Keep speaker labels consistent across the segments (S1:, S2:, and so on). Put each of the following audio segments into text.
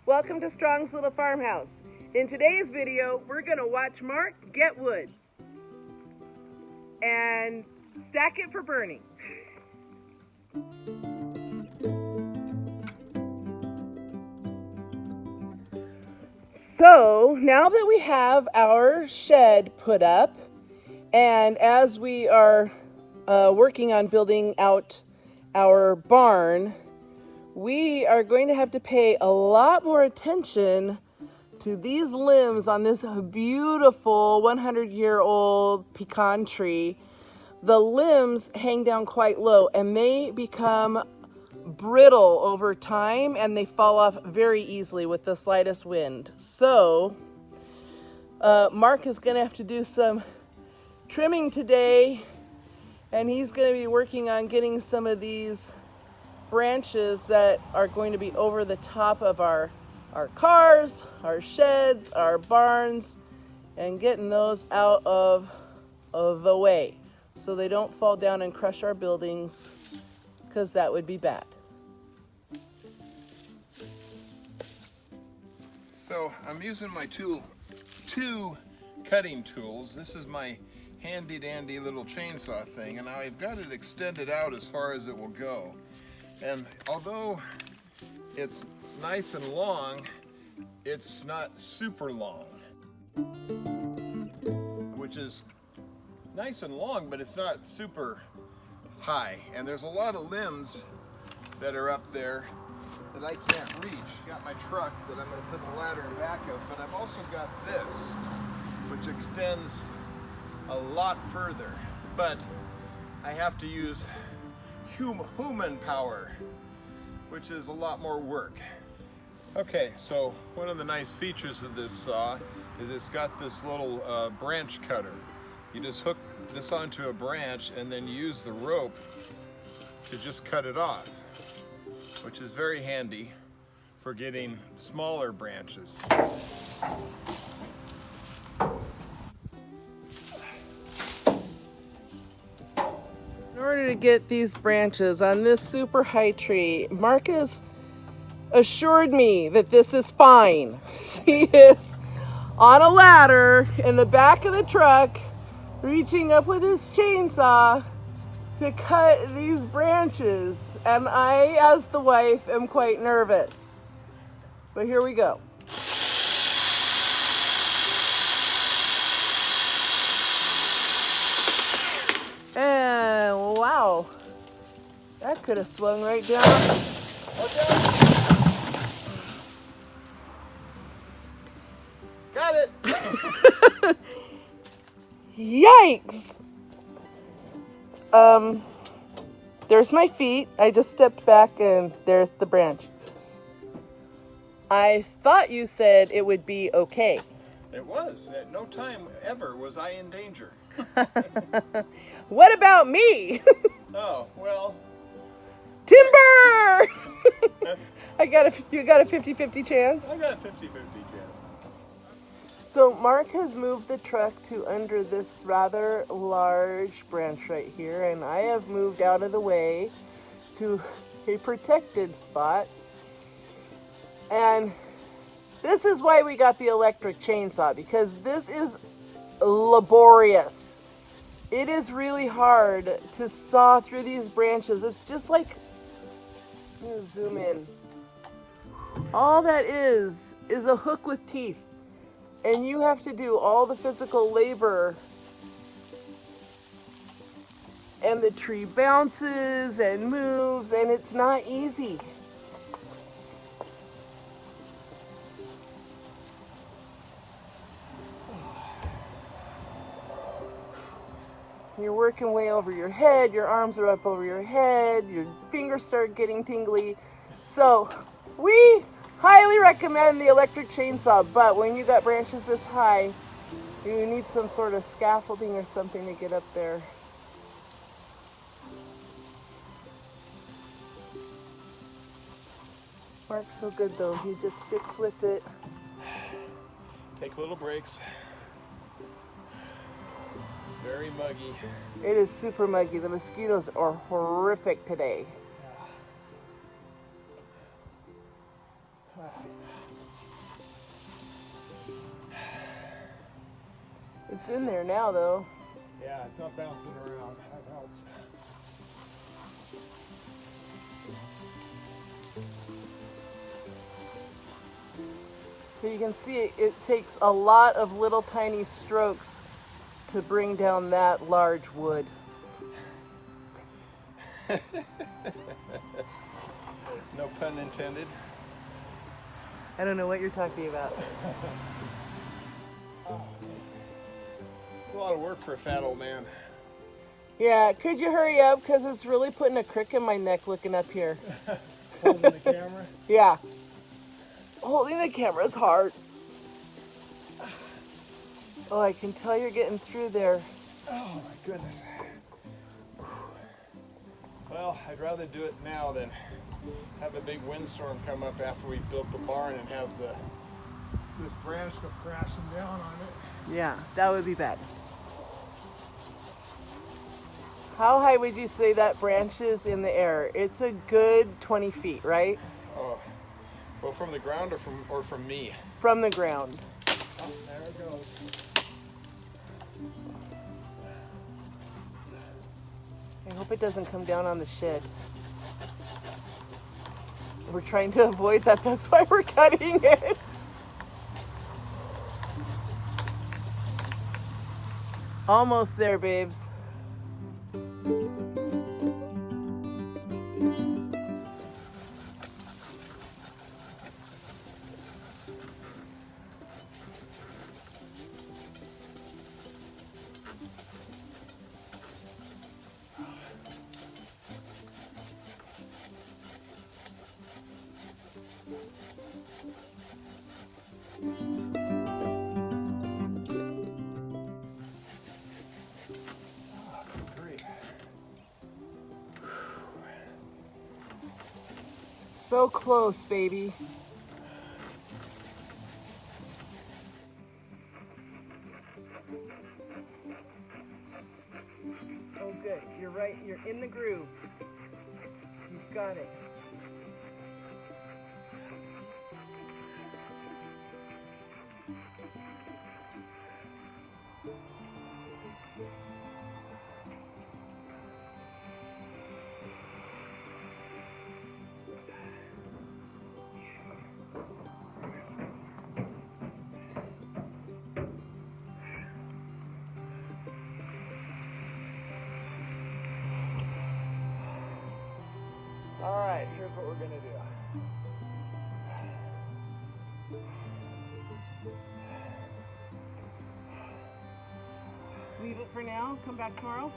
S1: Welcome to Strong's Little Farmhouse. In today's video, we're going to watch Mark get wood and stack it for burning. So now that we have our shed put up, and as we are working on building out our barn, we are going to have to pay a lot more attention to these limbs on this beautiful 100-year-old pecan tree. The limbs hang down quite low and they become brittle over time, and they fall off very easily with the slightest wind. So Mark is going to have to do some trimming today, and he's going to be working on getting some of these branches that are going to be over the top of our cars, our sheds, our barns, and getting those out of the way so they don't fall down and crush our buildings, because that would be bad.
S2: So I'm using my two cutting tools. This is my handy dandy little chainsaw thing, and I've got it extended out as far as it will go. And although it's nice and long, it's not super long, which is nice and long, but it's not super high. And there's a lot of limbs that are up there that I can't reach. Got my truck that I'm going to put the ladder in back of, but I've also got this, which extends a lot further. But I have to use human power, which is a lot more work. Okay, so one of the nice features of this saw is it's got this little branch cutter. You just hook this onto a branch and then use the rope to just cut it off, which is very handy for getting smaller branches.
S1: In order to get these branches on this super high tree, Mark has assured me that this is fine. He is on a ladder in the back of the truck, reaching up with his chainsaw to cut these branches, and I, as the wife, am quite nervous. But here we go. And wow, that could have swung right down.
S2: Got it!
S1: Yikes! There's my feet. I just stepped back and there's the branch. I thought you said it would be okay.
S2: It was. At no time ever was I in danger.
S1: What about me?
S2: Oh, well.
S1: Timber! You got a 50-50 chance?
S2: I got a 50-50 chance.
S1: So Mark has moved the truck to under this rather large branch right here, and I have moved out of the way to a protected spot. And this is why we got the electric chainsaw, because this is laborious. It is really hard to saw through these branches. It's just like, I'm gonna zoom in. All that is a hook with teeth. And you have to do all the physical labor. And the tree bounces and moves, and it's not easy. You're working way over your head, your arms are up over your head, your fingers start getting tingly. So we highly recommend the electric chainsaw, but when you got branches this high, you need some sort of scaffolding or something to get up there. Mark's so good though, he just sticks with it.
S2: Take little breaks. Very muggy.
S1: It is super muggy. The mosquitoes are horrific today. It's in there now, though.
S2: Yeah, it's not bouncing around. That helps.
S1: So you can see it takes a lot of little tiny strokes to bring down that large wood.
S2: No pun intended.
S1: I don't know what you're talking about.
S2: It's a lot of work for a fat old man.
S1: Yeah, could you hurry up? Because it's really putting a crick in my neck looking up here.
S2: Holding the camera?
S1: Yeah. Holding the camera's hard. Oh, I can tell you're getting through there.
S2: Oh my goodness. Well, I'd rather do it now than have a big windstorm come up after we've built the barn and have this branch go crashing down on it.
S1: Yeah, that would be bad. How high would you say that branch is in the air? It's a good 20 feet, right?
S2: Oh, well, from the ground or from me?
S1: From the ground.
S2: Oh, there it goes.
S1: I hope it doesn't come down on the shed. We're trying to avoid that, that's why we're cutting it. Almost there, babes. So close, baby. Oh, good. You're right. You're in the groove. You've got it. All right, here's what we're gonna do. Leave it for now, come back tomorrow.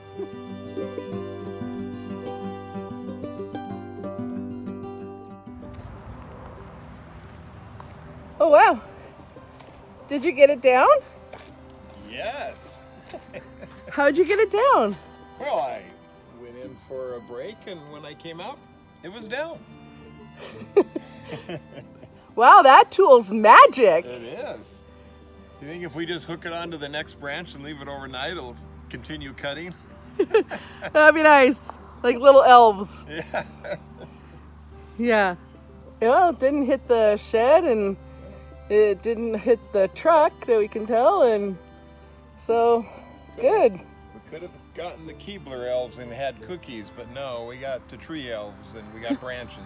S1: Oh wow, did you get it down?
S2: Yes.
S1: How'd you get it down?
S2: Well, I went in for a break, and when I came out, it was down.
S1: Wow, that tool's magic.
S2: It is. You think if we just hook it onto the next branch and leave it overnight, it'll continue cutting?
S1: That'd be nice. Like little elves.
S2: Yeah.
S1: Yeah. Well, it didn't hit the shed and it didn't hit the truck that we can tell, and so good.
S2: We could have gotten the Keebler elves and had cookies, but no, we got the tree elves and we got branches.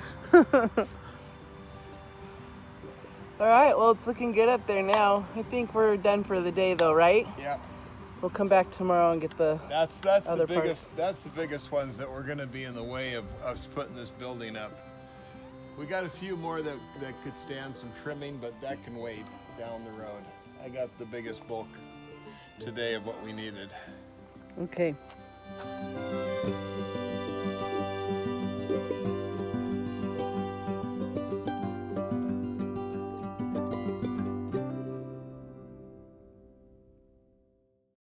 S1: All right, well, it's looking good up there now. I think we're done for the day though, right?
S2: Yeah.
S1: We'll come back tomorrow and get the
S2: That's
S1: other
S2: the
S1: parts.
S2: biggest ones that were going to be in the way of us putting this building up. We got a few more that could stand some trimming, but that can wait down the road. I got the biggest bulk today of what we needed.
S1: Okay.